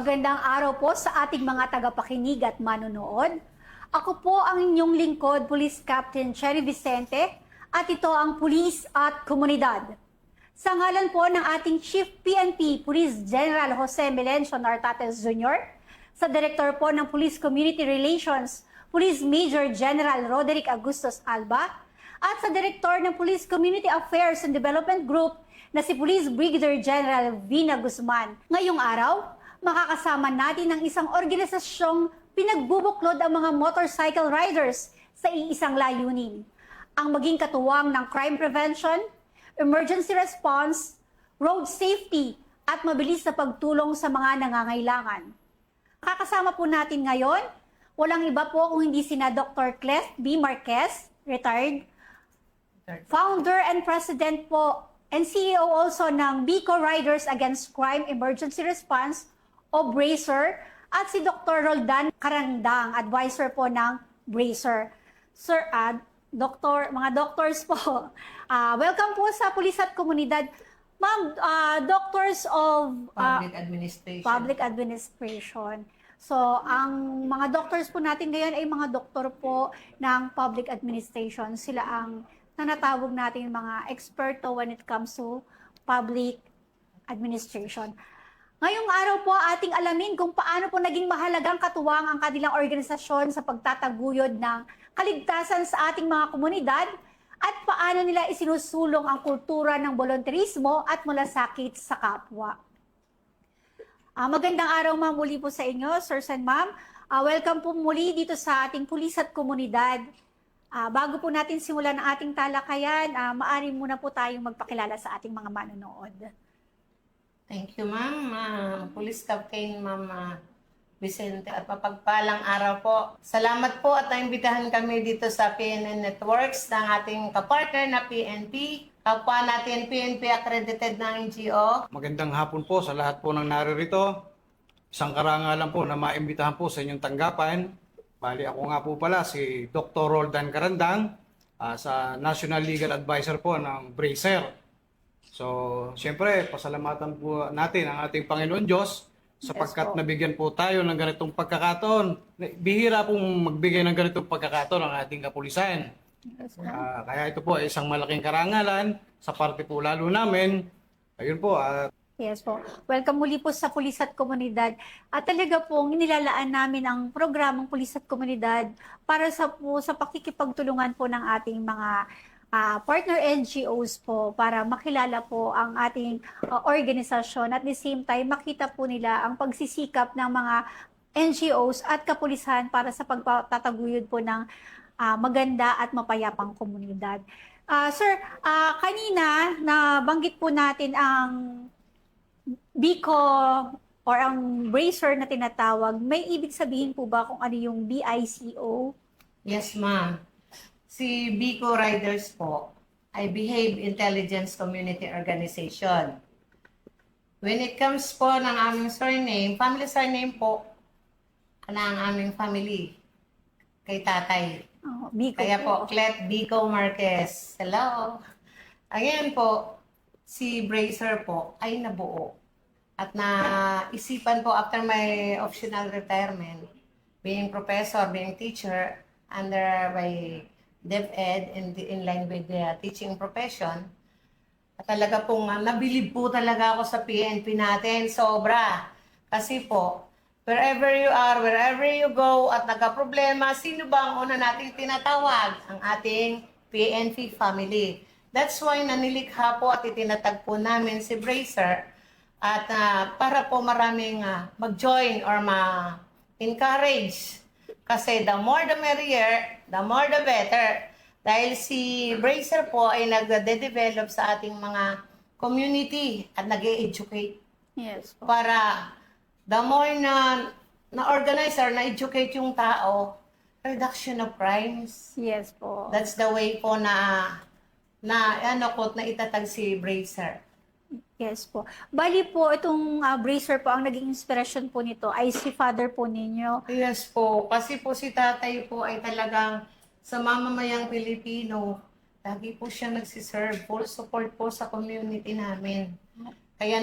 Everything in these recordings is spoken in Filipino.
Magandang araw po sa ating mga tagapakinig at manonood. Ako po ang inyong lingkod, Police Captain Cherry Vicente, at ito ang Pulis at Komunidad. Sa ngalan po ng ating Chief PNP, Police General Jose Melencio Nartates Jr., sa Director po ng Police Community Relations, Police Major General Roderick Agustos Alba, at sa Director ng Police Community Affairs and Development Group na si Police Brigadier General Vina Guzman. Ngayong araw, makakasama natin ang isang organisasyong pinagbubuklod ang mga motorcycle riders sa iisang layunin. Ang maging katuwang ng crime prevention, emergency response, road safety, at mabilis na pagtulong sa mga nangangailangan. Kakasama po natin ngayon, walang iba po kung hindi sina Dr. Clef B. Marquez, retired, founder and president po and CEO also ng Bicol Riders Against Crime Emergency Response o Bracer, at si Dr. Roldan Carandang, advisor po ng Bracer. Sir, mga doctors po, welcome po sa Pulis at Komunidad. Ma'am, doctors of Public Administration. So, ang mga doctors po natin ngayon ay mga doktor po ng Public Administration. Sila ang nanatawag natin mga eksperto when it comes to Public Administration. Ngayong araw po ating alamin kung paano po naging mahalagang katuwang ang kanilang organisasyon sa pagtataguyod ng kaligtasan sa ating mga komunidad at paano nila isinusulong ang kultura ng volunteerismo at malasakit sa kapwa. Magandang araw ma'am muli po sa inyo, sirs and ma'am. Welcome po muli dito sa ating Pulis at Komunidad. Bago po natin simulan ang ating talakayan, maaari muna po tayong magpakilala sa ating mga manonood. Thank you, ma'am. Police Captain, ma'am Vicente. At mapagpalang araw po. Salamat po at naimbitahan kami dito sa PNN Networks ng ating kapartner na PNP. Kapwa natin PNP accredited ng NGO. Magandang hapon po sa lahat po ng naririto. Isang karangalan po na maimbitahan po sa inyong tanggapan. Bali ako nga po pala si Dr. Roldan Carandang, sa National Legal Advisor po ng Bracer. So, siyempre, pasalamatan po natin ang ating Panginoon Diyos sapagkat nabigyan po tayo ng ganitong pagkakataon. Bihira pong magbigay ng ganitong pagkakataon ang ating kapulisan. Kaya ito po ay isang malaking karangalan sa parte po lalo namin. Ayun po. Yes po. Welcome muli po sa Pulis at Komunidad. At talaga pong inilalaan namin ang programang Pulis at Komunidad para sa pakikipagtulungan po ng ating mga partner NGOs po para makilala po ang ating organisasyon at the same time makita po nila ang pagsisikap ng mga NGOs at kapulisan para sa pagtataguyod po ng maganda at mapayapang komunidad. Sir, kanina nabanggit po natin ang Bicol or ang Bracer na tinatawag. May ibig sabihin po ba kung ano yung BICO? Yes, ma'am. Si Bicol Riders po ay Behave Intelligence Community Organization. When it comes po ng aming surname, family surname po ng aming family kay tatay. Bicol. Kaya po, Clet Bicol Marquez. Hello. Ayan po, si Bracer po ay nabuo. At naisipan po after my optional retirement, being professor, being teacher, under by DepEd in line with the teaching profession. At talaga pong nabilib po talaga ako sa PNP natin. Sobra. Kasi po, wherever you are, wherever you go, at nagka-problema, sino ba ang una nating tinatawag? Ang ating PNP family. That's why nanilikha po at itinatag po namin si Bracer at para po maraming mag-join or ma-encourage. Kasi the more the merrier, the more the better. Dahil si Bracer po ay nagde-develop sa ating mga community at nag-e-educate. Yes po. Para the more na-organize or na-educate yung tao, reduction of crimes. Yes po. That's the way po na itatag si Bracer. Yes po. Bali po, itong Bracer po, ang naging inspiration po nito ay si father po ninyo. Yes po. Kasi po si tatay po ay talagang sa mamamayang Pilipino, lagi po siya nagsiserve. Full support po sa community namin. Kaya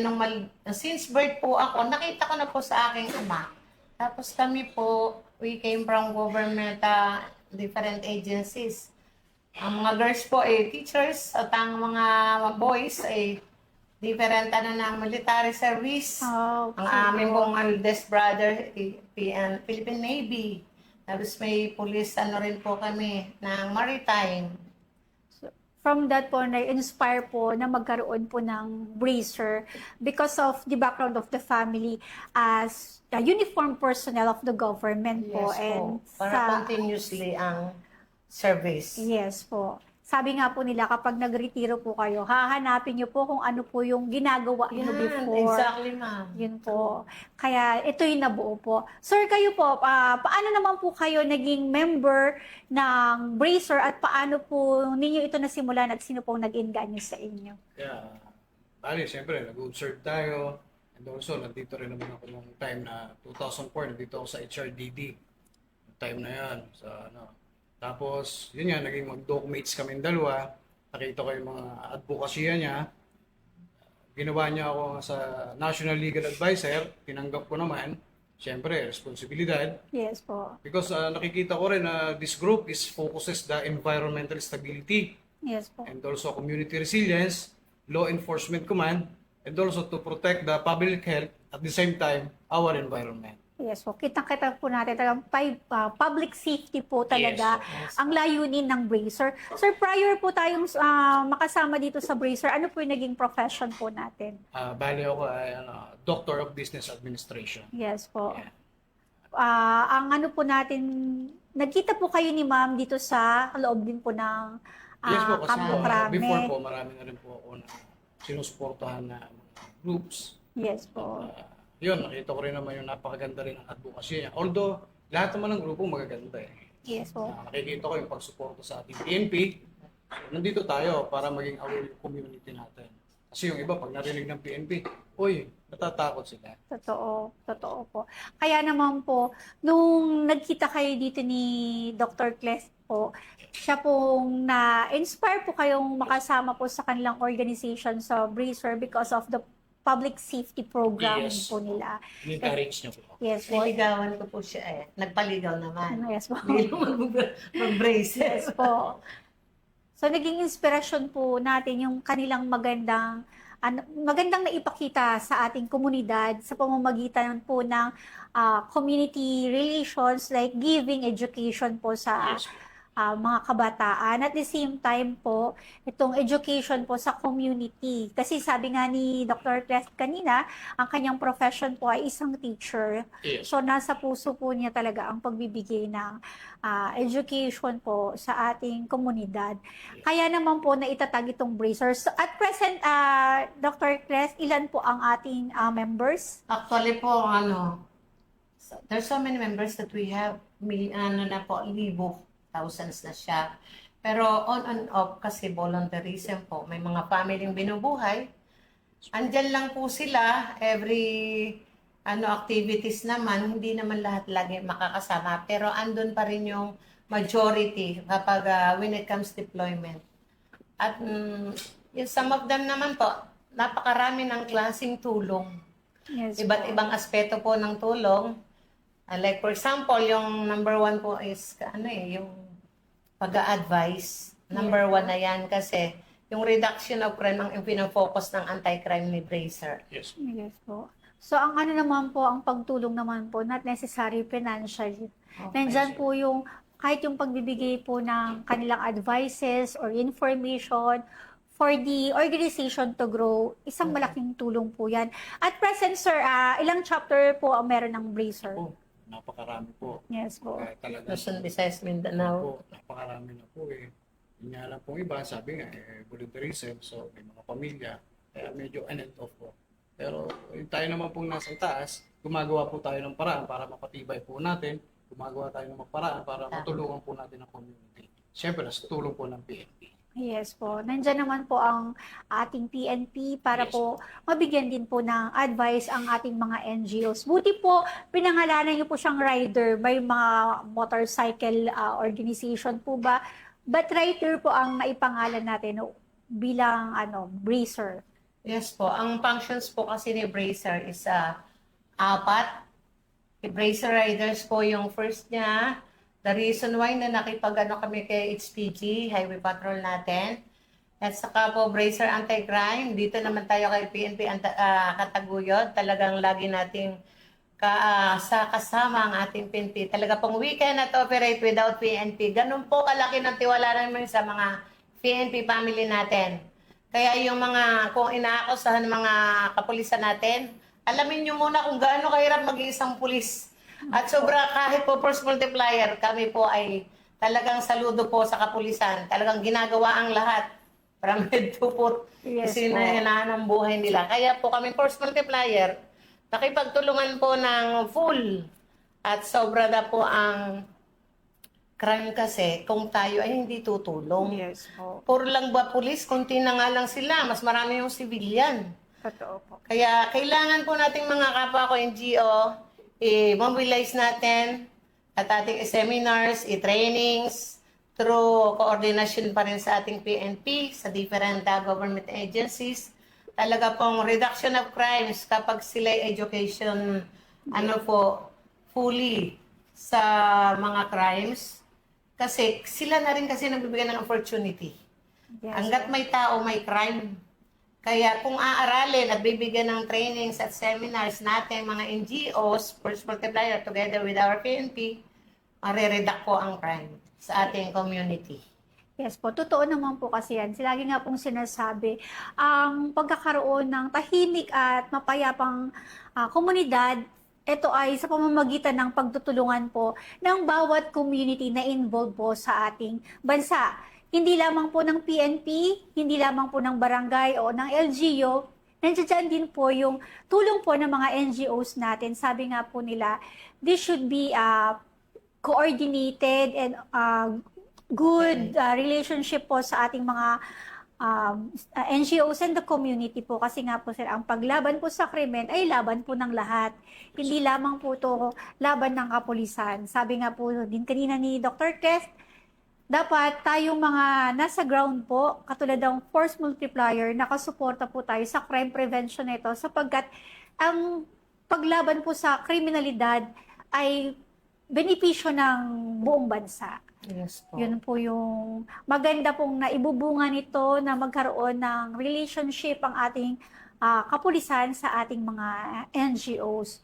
since birth po ako, nakita ko na po sa aking ama. Tapos kami po, we came from government, different agencies. Ang mga girls po ay teachers at ang mga boys ay different ng military service. Okay. Ang aming pong eldest brother, Philippine Navy. Tapos may police, rin po kami, ng maritime. From that po, na-inspire po na magkaroon po ng bracer because of the background of the family as a uniform personnel of the government po. Yes And po. Para continuously ang service. Yes po. Sabi nga po nila, kapag nagretiro po kayo, hahanapin niyo po kung ano po yung ginagawa niyo before. Exactly, ma'am. Yun po. Kaya ito yung nabuo po. Sir, kayo po, paano naman po kayo naging member ng Bracer at paano po ninyo ito nasimulan at sino pong nag-inganyo sa inyo? Kaya, bali, siyempre, nag-observe tayo. And also, nandito rin naman ako nung time na 2004, nandito ako sa HRDD. Yung time na yan, sa ano. Tapos, yun nga, naging mag-docmates kami dalawa. Nakita ko yung mga advokasya niya. Ginawa niya ako sa National Legal Advisor. Tinanggap ko naman. Siyempre, responsibilidad. Yes po. Because nakikita ko rin na this group is focuses the environmental stability Yes po. and also community resilience, law enforcement command, and also to protect the public health at the same time, our environment. Yes po. Kitang-kita po natin talagang public safety po talaga Yes. ang layunin ng Bracer. Sir, prior po tayong makasama dito sa Bracer, ano po yung naging profession po natin? Bali ako ay Doctor of Business Administration. Yes po. Yeah. Ang ano po natin, nagkita po kayo ni ma'am dito sa loob din po ng Yes po, kasi Campo Crame. before po, marami na rin po ako na sinusuportahan na mga groups. Yes po. Yun, nakita ko rin naman yung napakaganda rin ng advocacy niya. Although, lahat naman ng grupo magaganda eh. Yes po. Nakikita ko yung pagsuporta sa ating PNP. So, nandito tayo para maging aware yung community natin. Kasi yung iba, pag narinig ng PNP, uy, natatakot sila. Totoo po. Kaya naman po, nung nagkita kayo dito ni Dr. Cles po, siya pong na-inspire po kayong makasama po sa kanilang organization sa Bracer because of the public safety program Yes. po nila. In-encourage niyo po. Yes po. Niligawan ko po siya eh. Nagpaligaw naman. Yes po. Hindi naman mag-braces. Yes po. So, naging inspirasyon po natin yung kanilang magandang naipakita sa ating komunidad sa pamamagitan po ng community relations like giving education po sa Yes. mga kabataan. At the same time po, itong education po sa community. Kasi sabi nga ni Dr. Cles kanina, ang kanyang profession po ay isang teacher. Yes. So, nasa puso po niya talaga ang pagbibigay ng education po sa ating komunidad. Kaya naman po na itatag itong Bracers. So, at present, Dr. Cles, ilan po ang ating members? Actually po, there's so many members that we have, libo, thousands na siya. Pero on and off kasi volunteerism po. May mga familyeng binubuhay. Andyan lang po sila every activities naman, hindi naman lahat lagi makakasama. Pero andun pa rin yung majority kapag when it comes deployment. At yung some of them naman po, napakarami ng klaseng tulong. Yes Iba't po. ibang aspeto po ng tulong. Like for example, yung number one po is yung pag-a-advise. Number one na yan kasi yung reduction of crime ang pinafocus ng anti-crime ni Bracer. Yes. Yes po. So, ang ano naman po, ang pagtulong naman po, not necessary financially. Nandyan po yung, kahit yung pagbibigay po ng kanilang advices or information for the organization to grow, isang malaking tulong po yan. At present, sir, ilang chapter po ang meron ng Bracer? Po, napakarami po. Yes po. Kaya talaga Luzon, Visayas, Mindanao. po, napakarami na po eh. Yun nga lang pong iba, sabi nga, volunteerism, so may mga pamilya, kaya medyo end off po. Pero yung tayo naman pong nasa itaas, gumagawa po tayo ng paraan para mapatibay po natin, gumagawa tayo ng paraan para matulungan po natin ang community. Siyempre, sa tulong po ng PNP. Yes po. Nandiyan naman po ang ating PNP para Yes. po mabigyan din po ng advice ang ating mga NGOs. Buti po, pinangalanan niyo po siyang rider. May mga motorcycle organization po ba? But rider po ang naipangalan natin bilang Bracer. Yes po. Ang functions po kasi ni Bracer is apat. Bracer Riders po yung first niya. The reason why na nakipag-ano kami kay HPG, Highway Patrol natin. At saka po Bracer Anti-Crime. Dito naman tayo kay PNP Kataguyod. Talagang lagi nating sa kasama ang ating PNP. Talaga pong we cannot operate without PNP. Ganun po kalaki ng tiwala namin sa mga PNP family natin. Kaya yung mga, kung inaakusahan ng mga kapulisan natin, alamin nyo muna kung gaano kahirap maging isang pulis. At sobra kahit po force multiplier, kami po ay talagang saludo po sa kapulisan. Talagang ginagawa ang lahat from head to foot. Yes Kasi po. na ang buhay nila. Kaya po kami force multiplier, nakipagtulungan po ng full. At sobra na po ang crime kasi kung tayo ay hindi tutulong. Yes po. Puro lang ba pulis? Kunti na nga lang sila. Mas marami yung civilian. Totoo po. Kaya kailangan po nating mga kapwa ko NGO, i-mobilize natin at ating seminars, i-trainings, through coordination pa rin sa ating PNP, sa different government agencies. Talaga pong reduction of crimes kapag sila education, fully sa mga crimes. Kasi sila na rin kasi nagbibigay ng opportunity. Yes Hanggat po. may tao, may crime. Kaya kung aaralin at bibigyan ng trainings at seminars natin, mga NGOs, Force Multiplier, together with our PNP, marireduct po ang crime sa ating community. Yes po, totoo naman po kasi yan. Lagi nga pong sinasabi, ang pagkakaroon ng tahimik at mapayapang komunidad, ito ay sa pamamagitan ng pagtutulungan po ng bawat community na involved po sa ating bansa. Hindi lamang po ng PNP, hindi lamang po ng barangay o ng LGU, nandiyan din po yung tulong po ng mga NGOs natin. Sabi nga po nila, this should be coordinated and good relationship po sa ating mga NGOs and the community po. Kasi nga po sir, ang paglaban po sa krimen ay laban po ng lahat. Hindi lamang po to laban ng kapulisan. Sabi nga po din kanina ni Dr. Tess, dapat tayong mga nasa ground po, katulad ng force multiplier, nakasuporta po tayo sa crime prevention nito sapagkat ang paglaban po sa kriminalidad ay benepisyo ng buong bansa. Yes po. Yun po yung maganda pong naibubunga nito na magkaroon ng relationship ang ating kapulisan sa ating mga NGOs.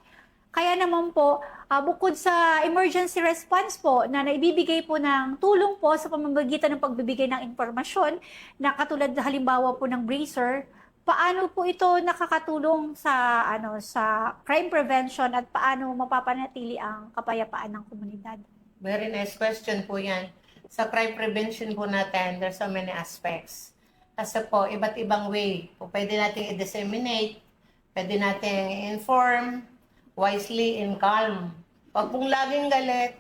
Kaya naman po, bukod sa emergency response po na naibibigay po ng tulong po sa pamamagitan ng pagbibigay ng impormasyon na katulad halimbawa po ng Bracer, paano po ito nakakatulong sa sa crime prevention at paano mapapanatili ang kapayapaan ng komunidad? Very nice question po yan. Sa crime prevention po natin, there's so many aspects. Kasi po, iba't ibang way. Po, pwede natin i-disseminate, pwede natin i-inform, wisely and calm. Pag pong laging galit,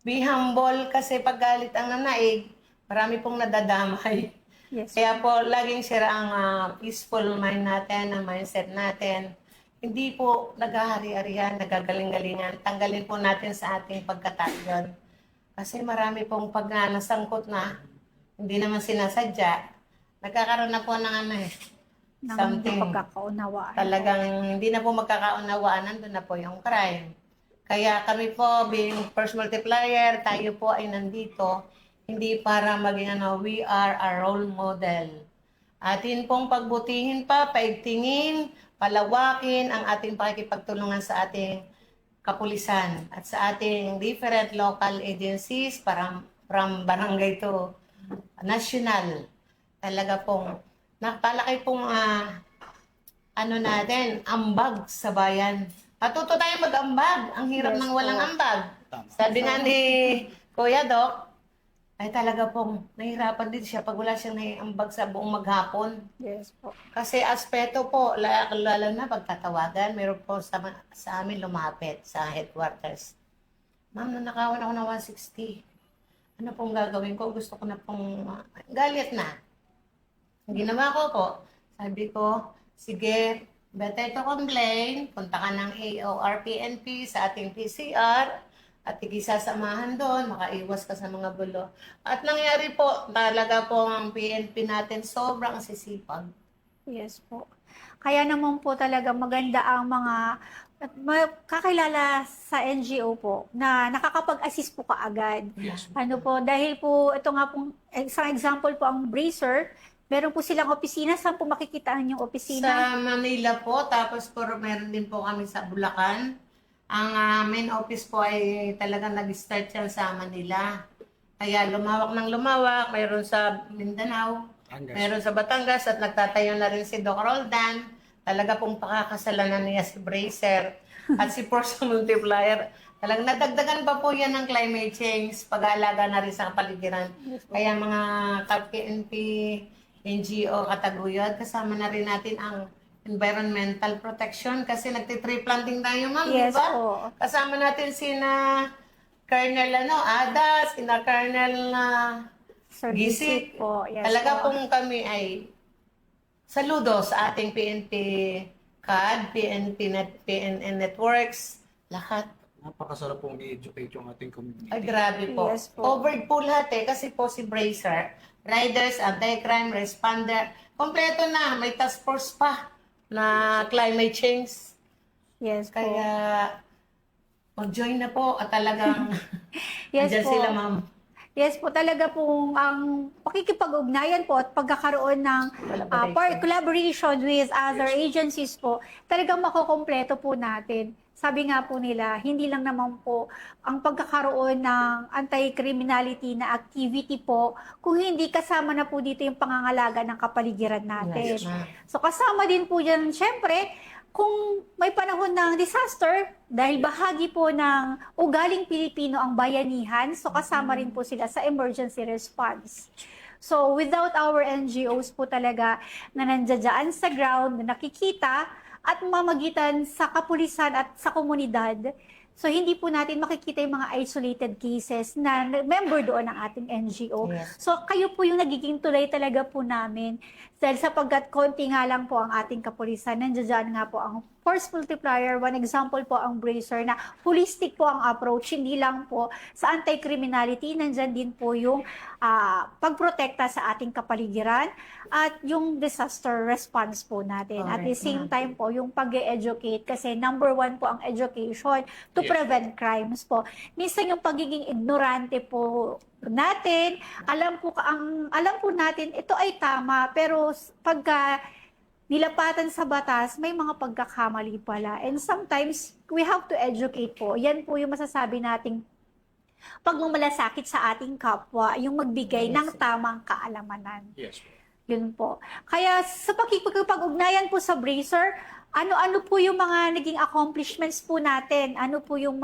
be humble kasi pag galit ang nanaig, marami pong nadadamay. Yes. Kaya po, laging sira ang peaceful mind natin, ang mindset natin. Hindi po naghahari-harihan, nagagaling-galingan. Tanggalin po natin sa ating pagkatao. Kasi marami pong pag nasangkot na, hindi naman sinasadya, nagkakaroon na po ng Ng pagkakaunawaan. Talagang hindi na po magkakaunawaan, nandun na po yung crime. Kaya kami po, being force multiplier, tayo po ay nandito, hindi para maging we are a role model. Atin pong pagbutihin pa, paigtingin, palawakin ang ating pakikipagtulungan sa ating kapulisan at sa ating different local agencies from barangay to national. Talaga pong napalaki pong natin, ambag sa bayan. Matuto tayo mag-ambag. Ang hirap Yes ng walang po. ambag. Tama. Sabi nga ni Kuya Doc, ay talaga pong nahihirapan din siya pag wala siyang naiambag sa buong maghapon. Yes po. Kasi aspeto po, lalo na pagtatawagan, meron po sa amin lumapit sa headquarters. Ma'am, nanakawan ako ng 160. Ano pong gagawin ko? Gusto ko na pong galit na. Ang ginawa ko po, sabi ko, sige, better to complain, punta ka ng AOR PNP sa ating PCR, at ikisasamahan doon, makaiwas ka sa mga bulo. At nangyari po, talaga po ang PNP natin sobrang sisipag. Yes po. Kaya naman po talaga maganda ang mga kakilala sa NGO po na nakakapag-assist po kaagad. Yes. Ano po, dahil po ito nga pong isang example po ang Bracer, meron po silang opisina. Saan po makikitaan yung opisina? Sa Manila po, tapos po meron din po kami sa Bulacan. Ang main office po ay talagang nag-start yan sa Manila. Kaya lumawak ng lumawak, mayroon sa Mindanao, Batangas. mayroon sa Batangas, at nagtatayo na rin si Doc Roldan. Talaga pong pakakasalanan niya si Bracer at si Force Multiplier. Talagang nadagdagan pa po yan ng climate change, pag-aalaga na rin sa kapaligiran. Kaya mga KNP, NGO, Kataguyod, kasama na rin natin ang environmental protection kasi nagtitree planting tayo, ma'am, Yes di ba? po. Kasama natin sina Colonel Ada, sina Colonel Sir Gisik. po. Yes Talaga po. pong kami ay saludo sa ating PNP CAD, PNN Networks, lahat. Napakasarap pong i-educate yung ating community. Ay, grabe po. Yes po. Covered po lahat kasi po si Bracer, riders, anti-crime, responder, kompleto na. May task force pa na climate change. Yes po. Kaya, mag-join na po at talagang Yes andyan po. sila, ma'am. Yes po, talaga pong ang pakikipag-ugnayan po at pagkakaroon ng collaboration with other agencies po, talagang makukompleto po natin. Sabi nga po nila, hindi lang naman po ang pagkakaroon ng anti-criminality na activity po, kung hindi kasama na po dito yung pangangalaga ng kapaligiran natin. Yes, ma'am. So kasama din po dyan, syempre, kung may panahon ng disaster, dahil bahagi po ng ugaling Pilipino ang bayanihan, so kasama rin po sila sa emergency response. So without our NGOs po talaga na nandiyan sa ground, na nakikita at mamagitan sa kapulisan at sa komunidad, so hindi po natin makikita yung mga isolated cases na member doon ng ating NGO. Yes. So kayo po yung nagiging tulay talaga po namin. Dahil sapagkat konti nga lang po ang ating kapulisan, nandiyan nga po ang Force Multiplier. One example po ang Bracer na holistic po ang approach. Hindi lang po sa anti-criminality, nandiyan din po yung pagprotekta sa ating kapaligiran at yung disaster response po natin. At the same time po, yung pag-educate kasi number one po ang education to Yes. prevent crimes po. Minsan yung pagiging ignorante po natin, alam po natin ito ay tama, pero pagka nilapatan sa batas, may mga pagkakamali pala. And sometimes we have to educate po. Yan po yung masasabi nating pagmamalasakit sa ating kapwa, yung magbigay ng tamang kaalamanan. Yes. Yun po. Kaya sa pakikipag-ugnayan po sa Bracer, ano-ano po yung mga naging accomplishments po natin? Ano po yung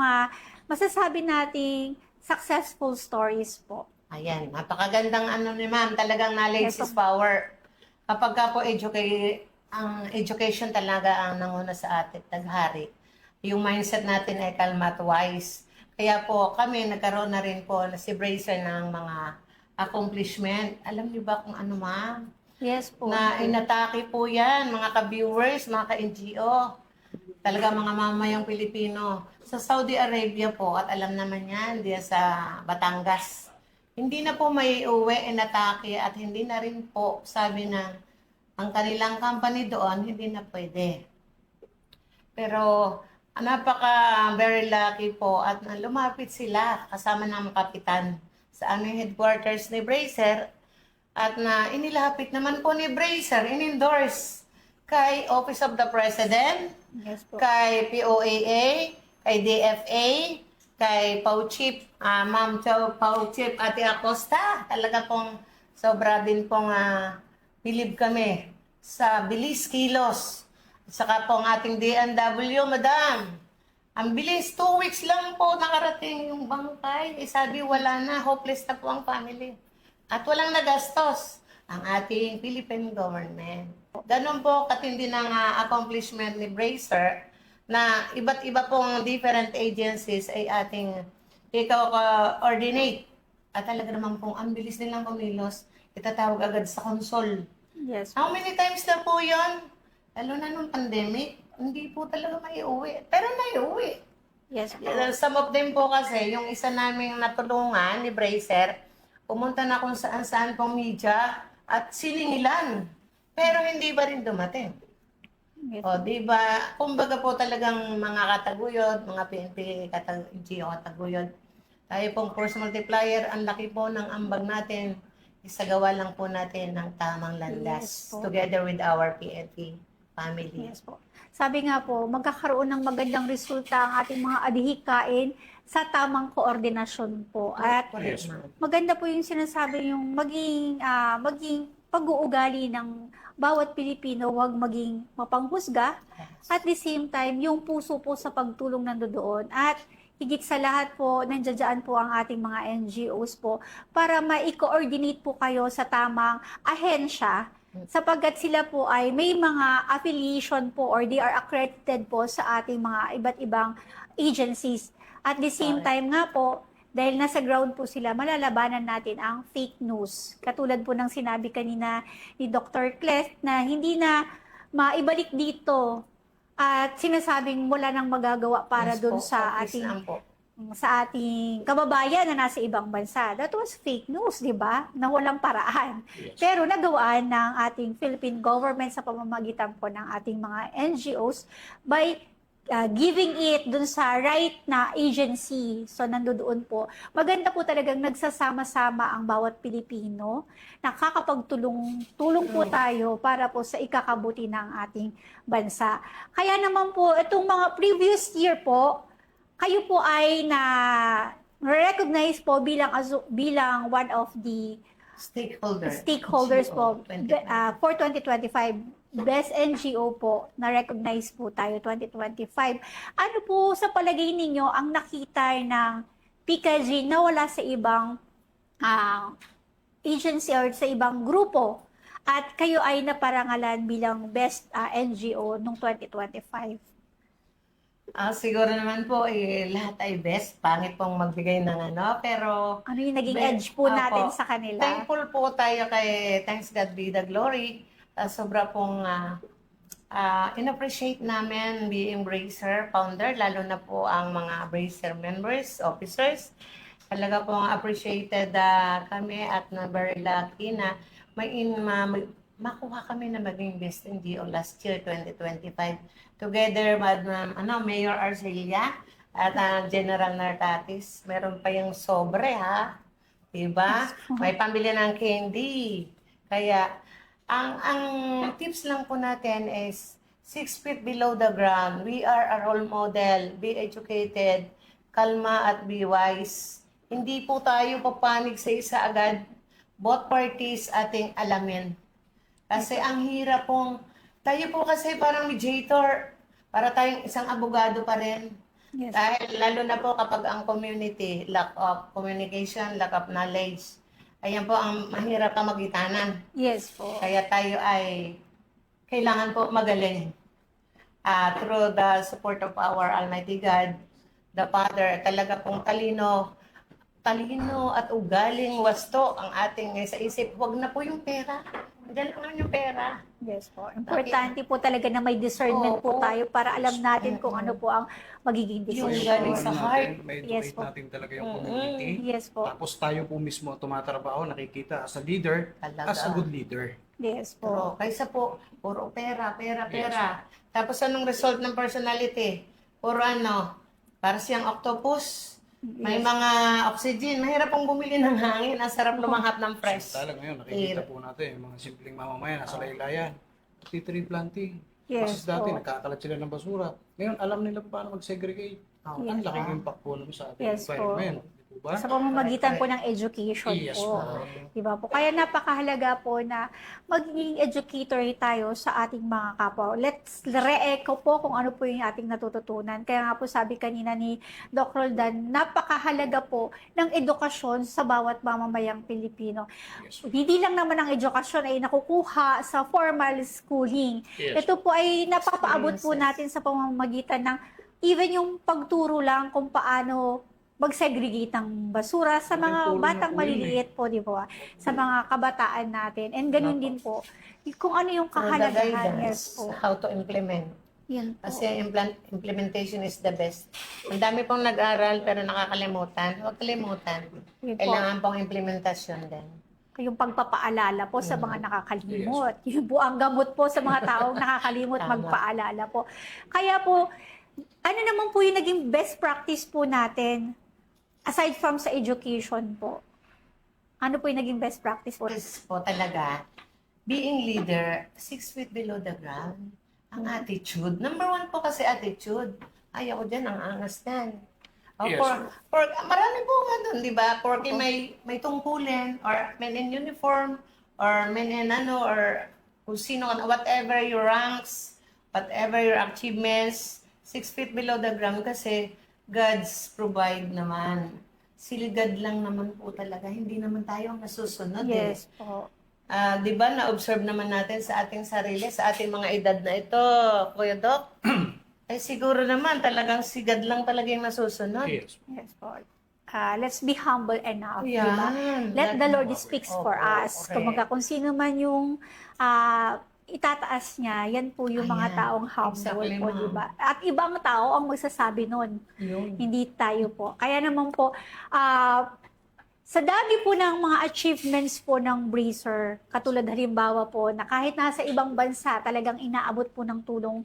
masasabi nating successful stories po? Ayan, napakagandang ni ma'am, talagang knowledge Yes, is power. Kapag ka po ang education talaga ang nanguna sa atin, taghari. Yung mindset natin ay kalma at wise. Kaya po kami nagkaroon na rin po na si Bracer ng mga accomplishment. Alam niyo ba kung ano, ma'am? Yes po. Na inatake po yan, mga ka-viewers, mga ka-NGO. Talaga mga mamayang Pilipino. Sa Saudi Arabia po, at alam naman yan, diyan sa Batangas. Hindi na po may uwi, inatake, at hindi na rin po, sabi ng ang kanilang company doon, hindi na pwede. Pero very lucky po at lumapit sila kasama ng kapitan sa aming headquarters ni Bracer at na inilapit naman po ni Bracer, in-endorse kay Office of the President, Yes po. kay POAA, kay DFA, kay PAUCHIP, Ma'am PAUCHIP, Ate Acosta. Talaga pong sobra din pong bilib kami sa bilis kilos. Saka pong ating DNW, Madam. Ang bilis, 2 weeks lang po nakarating yung bangkay. Sabi, wala na, hopeless na po ang family. At walang nagastos ang ating Philippine government. Ganun po katindi ng accomplishment ni Bracer na iba't iba pong different agencies ay ating ikaw-coordinate. At talaga naman pong ang bilis nilang kumilos, itatawag agad sa console. Yes. How many times na po yun? Lalo na nung pandemic, hindi po talaga maiuwi. Pero naiuwi. Yes po. Some of them po kasi, yung isa naming natulungan ni Bracer, pumunta na kung saan-saan pong media at siningilan. Pero hindi ba rin dumating? Yes. O, di ba? Kumbaga po talagang mga kataguyod, mga PNP NGO kataguyod. Tayo pong force multiplier, ang laki po ng ambag natin. Isagawa lang po natin ng tamang landas Yes po. together with our PNP family. Yes po. Sabi nga po, magkakaroon ng magandang resulta ang ating mga adhikain sa tamang koordinasyon po. At Correct, Yes. ma'am. maganda po yung sinasabi yung maging pag-uugali ng bawat Pilipino, huwag maging mapanghusga. At the same time, yung puso po sa pagtulong nandoon. At higit sa lahat po, nandiyan po ang ating mga NGOs po para ma-coordinate po kayo sa tamang ahensya sapagkat sila po ay may mga affiliation po or they are accredited po sa ating mga iba't ibang agencies. At the same Correct. time nga po, dahil nasa ground po sila, malalabanan natin ang fake news. Katulad po ng sinabi kanina ni Dr. Clest na hindi na maibalik dito at sinasabing wala nang magagawa para Yes dun po, sa please ating lang po. kababayan na nasa ibang bansa. That was fake news, di ba? Na walang paraan. Yes. Pero nagawaan ng ating Philippine government sa pamamagitan po ng ating mga NGOs by giving it dun sa right na agency. So, nandoon po. Maganda po talagang nagsasama-sama ang bawat Pilipino. Nakakapagtulong po tayo para po sa ikakabuti ng ating bansa. Kaya naman po, itong mga previous year po, kayo po ay recognize po bilang one of the stakeholders po for 2025. Best NGO po, na-recognize po tayo 2025. Ano po sa palagay ninyo ang nakita ng PKG na wala sa ibang agency or sa ibang grupo at kayo ay naparangalan bilang Best NGO noong 2025? Siguro naman po, lahat ay best. Pangit pong magbigay ng pero Ano yung naging edge po Opo. natin sa kanila? Thankful po tayo kay Thanks God Be the Glory. Sobra pong in-appreciate namin being Bracer founder, lalo na po ang mga Bracer members, officers. Talaga pong appreciated kami at na very lucky na makuha kami na maging Best NGO last year, 2025. Together with Mayor Arcelia at General Nartatis. Meron pa yung sobre, ha? Diba? May pambili ng candy. Kaya, ang tips lang po natin is 6 feet below the ground. We are a role model. Be educated, kalma at be wise. Hindi po tayo papanig sa isa agad. Both parties ating alamin. Kasi ang hirap pong, tayo po kasi parang mediator, para tayong isang abogado pa rin. Yes. Dahil lalo na po kapag ang community, lack of communication, lack of knowledge, ayan po ang mahirap na magitanan. Yes po. Kaya tayo ay kailangan po magaling. Through the support of our Almighty God, the Father, talaga pong talino at ugaling wasto ang ating sa isip. Huwag na po yung pera. Diyan lang yung pera. Yes po. Importante po talaga na may discernment po Oo. tayo para alam natin kung ano po ang magiging Yung decision. galing sa heart. May Yes educate po. natin talaga yung community. Yes po. Tapos tayo po mismo tumatrabaho, nakikita as a leader, Talaga. as a good leader. Yes po. Oo, kaysa po, puro pera. Tapos anong result ng personality? Puro para siyang octopus. May mga oxygen. Mahirap pong bumili ng hangin. Ang sarap lumanghap ng fresh. Samantala ngayon, nakikita po natin yung mga simpleng mamamayan nasa laylayan. Tree planting. Yes Kasi dati po. nakakalat sila ng basura. Ngayon, alam nila paano mag-segregate. Ang laking impact po naman sa ating Yes po. environment. Di ba? Sa pamamagitan po ng education Yes po. po. Diba po? Kaya napakahalaga po na maging educator tayo sa ating mga kapwa. Let's re-echo po kung ano po yung ating natututunan. Kaya nga po sabi kanina ni Doc Roldan, napakahalaga po ng edukasyon sa bawat mamamayang Pilipino. Yes. Hindi lang naman ang edukasyon ay nakukuha sa formal schooling. Yes. Ito po ay napapaabot po natin sa pamamagitan ng even yung pagturo lang kung paano mag-segregate ng basura sa mga Tulong na batang po yun maliliit po, di ba? Sa mga kabataan natin. And ganun din po, kung ano yung Through the kahalagahan. guidance, Yes po. how to implement. Yun po. Kasi implementation is the best. Ang dami pong nag-aral pero nakakalimutan. Huwag kalimutan. Yun po. Kailangan pong implementasyon din. yung pagpapaalala po sa mga nakakalimot. Yun po ang gamot po sa mga taong nakakalimot Tama. magpaalala po. Kaya po, ano naman po yung naging best practice po natin aside from sa education po? Ano po yung naging best practice po? Practice po talaga, being leader, 6 feet below the ground. Ang attitude. Number 1 po kasi attitude. Ayaw ko dyan, ang angas yan. O, Yes. marami po nga doon, di ba? Porque may tungkulin, or men in uniform, or men in or kung sino, whatever your ranks, whatever your achievements, 6 feet below the ground kasi God's provide naman. Silgad lang naman po talaga. Hindi naman tayo ang nasusunod eh. Yes po. Di ba, na-observe naman natin sa ating sarili, sa ating mga edad na ito, Kuya Doc? Eh siguro naman, talagang sigad lang talaga yung nasusunod. Yes. Yes po. Let's be humble enough, di ba? Yan. Let the Lord speaks for us. correct. Kung sino man yung itataas niya, yan po yung mga Ayan. taong humble Exactly, po, ma'am. di ba? At ibang tao ang magsasabi nun, Yun. hindi tayo po. Kaya naman po, sa dami po ng mga achievements po ng Bracer, katulad halimbawa po na kahit nasa ibang bansa, talagang inaabot po ng tulong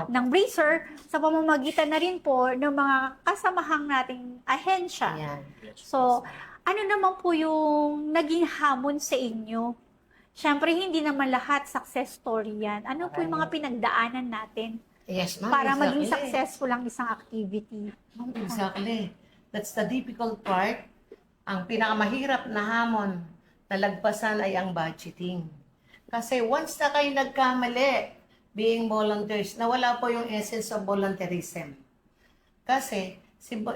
ng Bracer sa pamamagitan na rin po ng mga kasamahang nating ahensya. Ayan. So, ano naman po yung naging hamon sa inyo? Siyempre, hindi naman lahat success story yan. Ano po yung mga pinagdaanan natin Yes, ma'am. para maging exactly. successful ang isang activity? Ma'am, exactly. That's the difficult part. Ang pinakamahirap na hamon na lagpasan ay ang budgeting. Kasi once na kayo nagkamali, being volunteers, nawala po yung essence of volunteerism. Kasi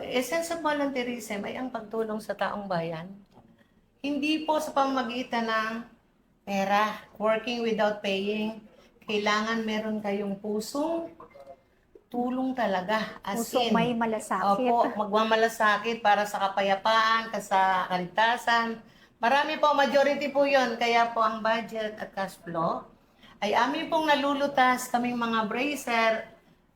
essence of volunteerism ay ang pagtulong sa taong bayan. Hindi po sa pamamagitan ng pera, working without paying. Kailangan meron kayong pusong tulong talaga. As Puso in, may malasakit. opo, magmamalasakit para sa kapayapaan, sa kaligtasan. Marami po, majority po yon. Kaya po ang budget at cash flow ay amin pong nalulutas kaming mga bracer,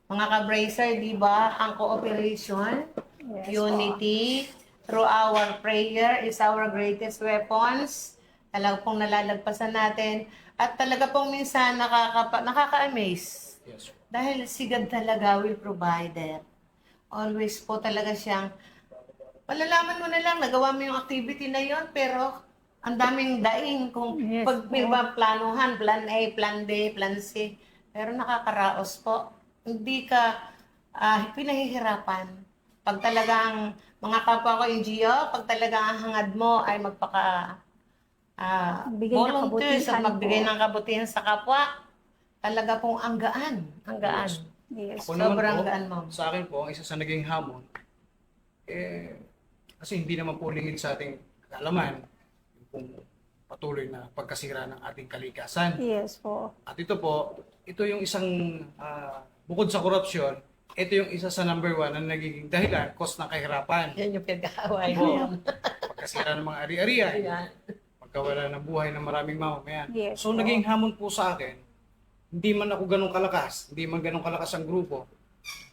mga ka-bracer, di ba? Ang cooperation, Yes, unity, through our prayer is our greatest weapons. Talaga pong nalalagpasan natin. At talaga pong minsan nakaka-amaze. Yes. Dahil si God talaga will provide it. Always po talaga siyang, malalaman mo na lang, nagawa mo yung activity na yon pero ang daming daing kung Yes pag may mga planuhan, plan A, plan B, plan C. Pero nakakaraos po. Hindi ka pinahihirapan. Pag talagang mga kapwa ko NGO, pag talagang ang hangad mo ay Bigay ng volunteers at kabutihan magbigay po. ng kabutihan sa kapwa, talaga pong ang gaan. Ang gaan. Yes. Ako naman Sobrang po, gaan, ma'am. sa akin po, ang isa sa naging hamon, kasi hindi naman po lingid sa ating kaalaman yung pong patuloy na pagkasira ng ating kalikasan. Yes po. At ito po, ito yung isang, bukod sa korupsyon, ito yung isa sa number 1 na nagiging dahilan, cause ng kahirapan. Yan yung pinag-aaway Oo. mo. Pagkasira ng mga ari-arian, Ayan. pagkawala ng buhay ng maraming mamamayan. Yes, So, po. naging hamon po sa akin, hindi man ako ganun kalakas, hindi man ganun kalakas ang grupo,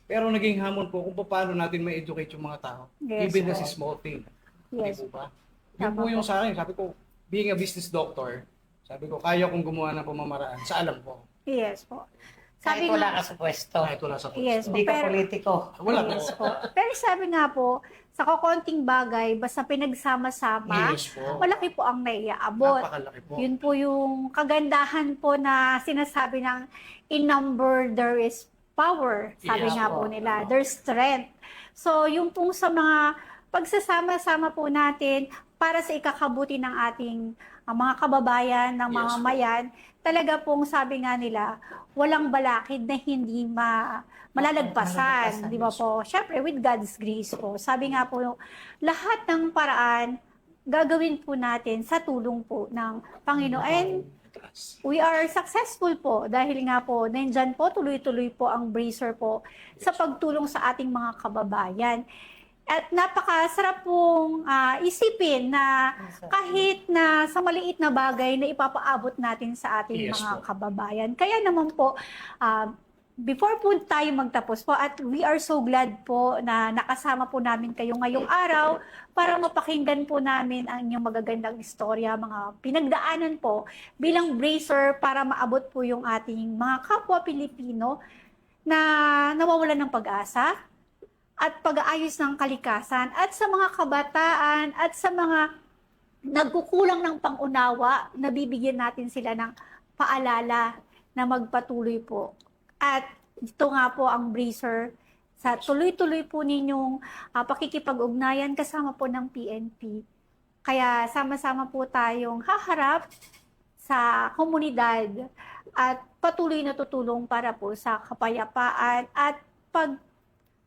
pero naging hamon po kung paano natin ma-educate yung mga tao. Yes, Even po. as a small thing. Yes. Hindi po ba? Yun Tama po yung po. sa akin. Sabi ko, being a business doctor, sabi ko, kaya kong gumawa ng pamamaraan sa alam ko. Yes po. Kahit Sabi wala nga, ka sa pwesto. Kahit wala sa pwesto. Yes, Hindi ka pero- politiko. Wala po. yes po. Pero sabi nga po, sa kukonting bagay, basta pinagsama-sama, Yes po. malaki po ang naiaabot. Napakalaki po. Yun po yung kagandahan po na sinasabi ng in number there is power. Sabi Yes nga po. po nila, there's strength. So yung pong sa mga pagsasama-sama po natin para sa ikakabuti ng ating mga kababayan, ng mga Yes po. mayan, talaga pong sabi nga nila, walang balakid na hindi malalagpasan. Malalagpasan, Di ba yes. po? Siyempre, with God's grace po. Sabi nga po, lahat ng paraan, gagawin po natin sa tulong po ng Panginoon. And we are successful po dahil nga po, nandyan po, tuloy-tuloy po ang Bracer po sa pagtulong sa ating mga kababayan. At napakasarap pong isipin na kahit na sa maliit na bagay na ipapaabot natin sa ating Yes mga po. kababayan. Kaya naman po, before po tayo magtapos po, at we are so glad po na nakasama po namin kayo ngayong araw para mapakinggan po namin ang inyong magagandang istorya, mga pinagdaanan po bilang bracer para maabot po yung ating mga kapwa Pilipino na nawawalan ng pag-asa at pag-aayos ng kalikasan at sa mga kabataan at sa mga nagkukulang ng pangunawa, nabibigyan natin sila ng paalala na magpatuloy po. At ito nga po ang bracer sa tuloy-tuloy po ninyong pakikipag-ugnayan kasama po ng PNP. Kaya sama-sama po tayong haharap sa komunidad at patuloy na tutulong para po sa kapayapaan at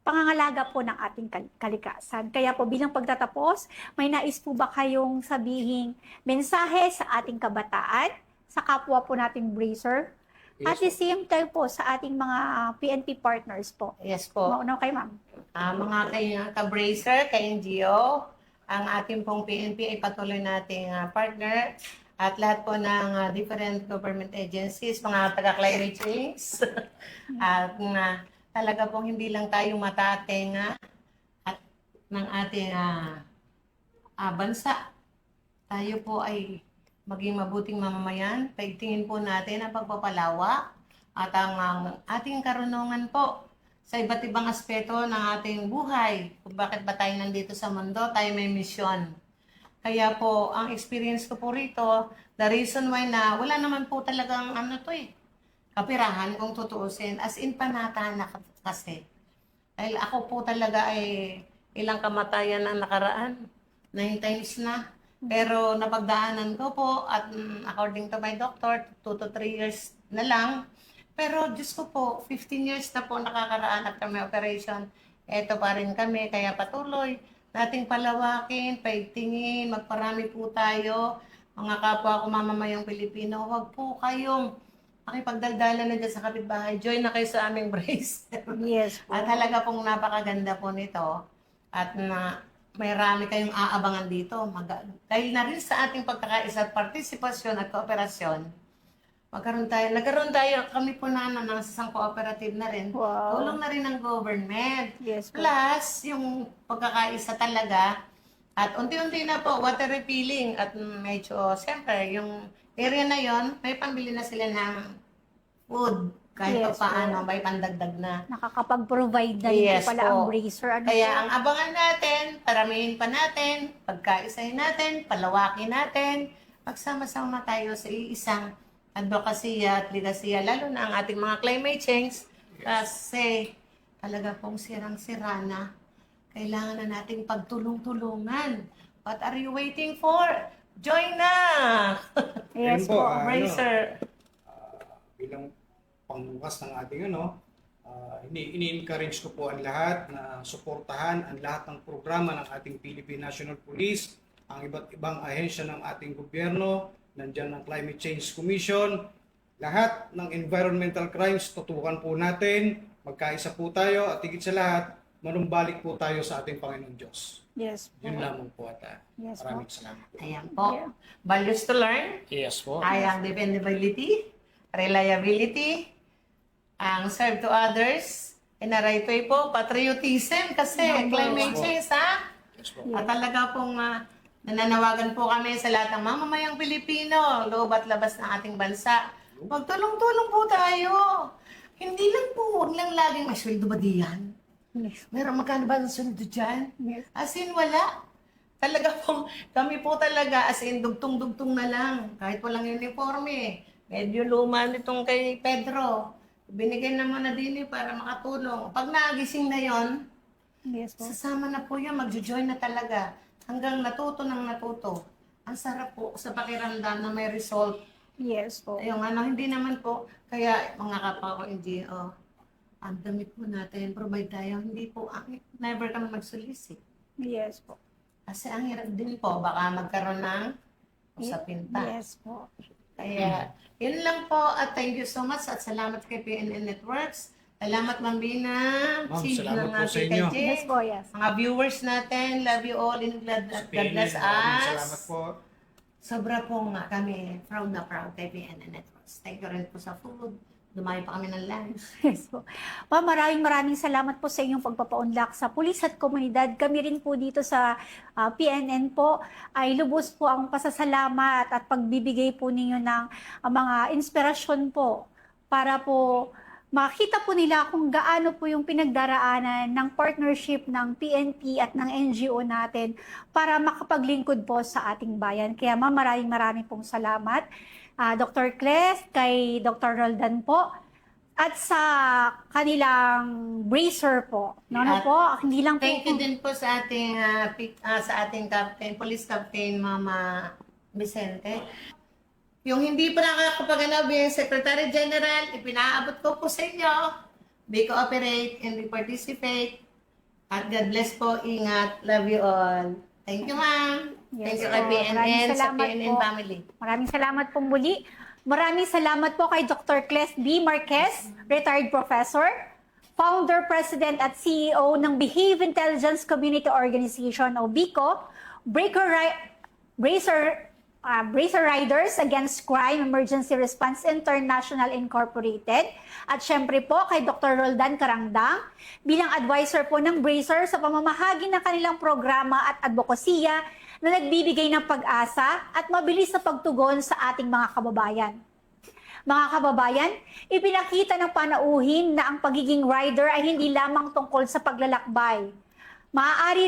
pangangalaga po ng ating kalikasan. Kaya po bilang pagtatapos, may nais po ba kayong sabihing mensahe sa ating kabataan, sa kapwa po nating bracer? At the same time po sa ating mga PNP partners po. Yes po. Mauna kay ma'am. Mga ka-bracer, ka-NGO, ang ating pong PNP ay patuloy nating partner at lahat po ng different government agencies, mga taga-climate change. At talaga pong hindi lang tayo matatenga at ng ating bansa. Tayo po ay maging mabuting mamamayan, paigtingin po natin ang pagpapalawa at ang ating karunungan po sa iba't ibang aspeto ng ating buhay. Kung bakit ba tayo nandito sa mundo, tayo may misyon. Kaya po, ang experience ko po rito, the reason why na wala naman po talagang kapirahan kung tutuusin, as in panata na kasi. Dahil ako po talaga ay ilang kamatayan ang nakaraan, 9 times na. Pero napagdaanan ko po at according to my doctor, 2 to 3 years na lang. Pero Diyos ko po, 15 years na po nakakaraan after my operation. Eto pa rin kami, kaya patuloy nating palawakin, paigtingin, magparami po tayo. Mga kapwa ko mamamayang Pilipino, huwag po kayong makipagdaldalan na dyan sa kapitbahay. Join na kayo sa aming brace. Yes po. At talaga pong napakaganda po nito. At may rami kayong aabangan dito. Dahil na rin sa ating pagkakaisa at partisipasyon at kooperasyon, nagkaroon tayo, kami po ng isang cooperative na rin. Wow. Tulong na rin ng government. Yes po. Plus, yung pagkakaisa talaga, at unti-unti na po, water refilling. At medyo, siyempre, yung area na yon may pambili na sila ng food. Kahit Yes, pa paano, may pandagdag na. Nakakapag-provide na rin Yes po pala po. ang bracer. Kaya ang abangan natin, paramihin pa natin, pagkaisahin natin, palawakin natin, magsama-sama tayo sa isang advokasya at ligasiya, lalo na ang ating mga climate change, kasi talaga pong sirang-sira na. Kailangan na nating pagtulong-tulungan. What are you waiting for? Join na! Yes Ayun po, po. Bracer. Bilang pangbukas ng ating ini-encourage ko po ang lahat na suportahan ang lahat ng programa ng ating Philippine National Police, ang iba't ibang ahensya ng ating gobyerno, nandiyan ng Climate Change Commission, lahat ng environmental crimes, tutukan po natin, magkaisa po tayo at higit sa lahat, manumbalik po tayo sa ating Panginoon Diyos. Yes po. Yun lamang po at Yes po. maraming salamat. Ayan po. Yeah. Values to learn. Yes po. Ay ang dependability, reliability, ang serve to others, in a right way po, patriotism kasi climate change Yes po. At talaga pong nananawagan po kami sa lahat ng mamamayang Pilipino, loob at labas ng ating bansa. Magtulong-tulong po tayo. Hindi lang po, huwag lang laging may sweldo ba diyan? Yes. Meron magkano ba ng sweldo dyan? Yes. As in, wala. Talaga po, kami po talaga, as in, dugtong-dugtong na lang. Kahit walang uniforme. Medyo luma nitong kay Pedro. Binigyan naman na din para makatulong. Pag nagising na yon, Yes po. sasama na po yan, magjo-join na talaga. Hanggang natuto ng natuto. Ang sarap po sa pakiramdam na may result. Yes po. Yung hindi naman po. Kaya mga kapwa ko NGO, ang damit po natin, provide tayo. Hindi po, never kami magsolicit. Yes po. Kasi ang hirap din po, baka magkaroon ng usapin pa. Yes po. Kaya, yun lang po at thank you so much at salamat kay PNN Networks. Salamat Ma'am Bina. Ma'am, Chief salamat ng po sa Ate inyo. Kaje. Yes po, yes. Mga viewers natin, love you all and God bless Maraming us. salamat po. Sobra pong kami proud na proud kay PNN Networks. Thank you rin po sa food. dumayo pa kami ng lunch. Yes po. Ma'am, maraming salamat po sa inyong pagpapaunlak sa pulis at komunidad. Kami rin po dito sa PNN po ay lubos po ang pasasalamat at pagbibigay po ninyo ng mga inspirasyon po para po makita po nila kung gaano po yung pinagdaraanan ng partnership ng PNP at ng NGO natin para makapaglingkod po sa ating bayan. Kaya ma'am, maraming pong salamat. Dr. Cles, kay Dr. Roldan po, at sa kanilang bracer po. At Po, hindi lang po. Thank you din po sa ating captain, police captain, Mama Vicente. Yung hindi pa nakakapaganaw yung Secretary General, ipinaabot ko po sa inyo. Be cooperate and be participate. At God bless po. Ingat. Love you all. Thank you, ma'am. Yes Thank you kay po. PNN, Maraming sa salamat PNN po. family. Maraming salamat po muli. Maraming salamat po kay Dr. Cles B. Marquez, retired professor, founder, president at CEO ng Behave Intelligence Community Organization o BICO, Bracer Riders Against Crime Emergency Response International Incorporated, at syempre po kay Dr. Roldan Carandang bilang advisor po ng Bracer sa pamamahagi ng kanilang programa at advokasya na nagbibigay ng pag-asa at mabilis na pagtugon sa ating mga kababayan. Mga kababayan, ipinakita ng panauhin na ang pagiging rider ay hindi lamang tungkol sa paglalakbay. Maaari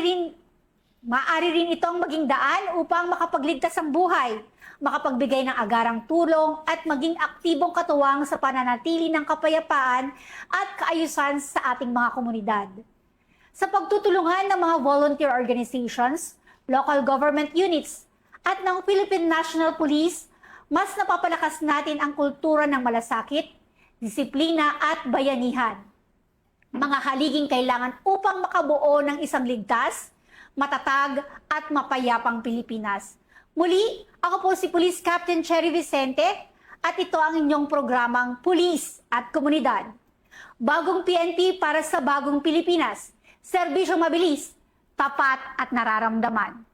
rin itong maging daan upang makapagligtas ng buhay, makapagbigay ng agarang tulong at maging aktibong katuwang sa pananatili ng kapayapaan at kaayusan sa ating mga komunidad. Sa pagtutulungan ng mga volunteer organizations, local government units, at ng Philippine National Police, mas napapalakas natin ang kultura ng malasakit, disiplina at bayanihan. Mga haliging kailangan upang makabuo ng isang ligtas, matatag at mapayapang Pilipinas. Muli, ako po si Police Captain Cherry Vicente at ito ang inyong programang Pulis at Komunidad. Bagong PNP para sa bagong Pilipinas. Serbisyong mabilis, tapat at nararamdaman.